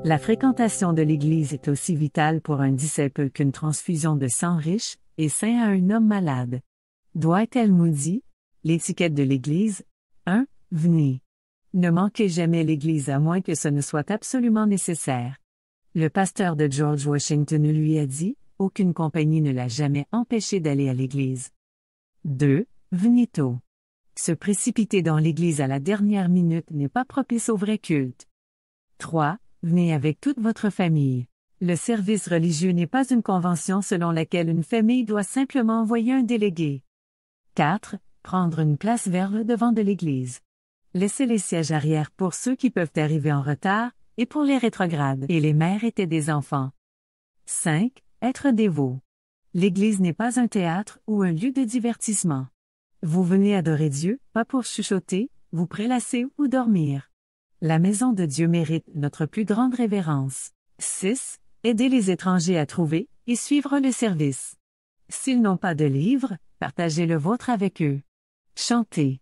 La fréquentation de l'Église est aussi vitale pour un disciple qu'une transfusion de sang riche et sain à un homme malade. Dwight L. Moody, l'étiquette de l'Église, 1. Venez. Ne manquez jamais l'Église à moins que ce ne soit absolument nécessaire. Le pasteur de George Washington lui a dit, aucune compagnie ne l'a jamais empêché d'aller à l'Église. 2. Venez tôt. Se précipiter dans l'Église à la dernière minute n'est pas propice au vrai culte. 3. Venez avec toute votre famille. Le service religieux n'est pas une convention selon laquelle une famille doit simplement envoyer un délégué. 4. Prendre une place vers le devant de l'Église. Laissez les sièges arrière pour ceux qui peuvent arriver en retard, et pour les rétrogrades et les mères étaient des enfants. 5. Être dévot. L'Église n'est pas un théâtre ou un lieu de divertissement. Vous venez adorer Dieu, pas pour chuchoter, vous prélasser ou dormir. La maison de Dieu mérite notre plus grande révérence. 6. Aider les étrangers à trouver et suivre le service. S'ils n'ont pas de livre, partagez le vôtre avec eux. Chantez.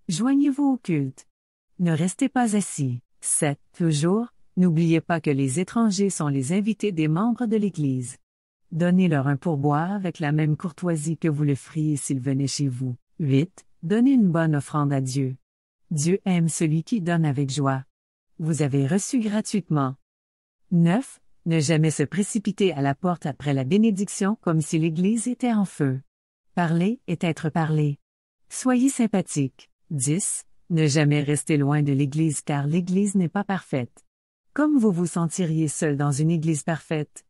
Joignez-vous au culte. Ne restez pas assis. 7. Toujours, n'oubliez pas que les étrangers sont les invités des membres de l'Église. Donnez-leur un pourboire avec la même courtoisie que vous le feriez s'ils venaient chez vous. 8. Donnez une bonne offrande à Dieu. Dieu aime celui qui donne avec joie. Vous avez reçu gratuitement. 9. Ne jamais se précipiter à la porte après la bénédiction comme si l'Église était en feu. Parler est être parlé. Soyez sympathique. 10. Ne jamais rester loin de l'Église car l'Église n'est pas parfaite. Comme vous vous sentiriez seul dans une Église parfaite?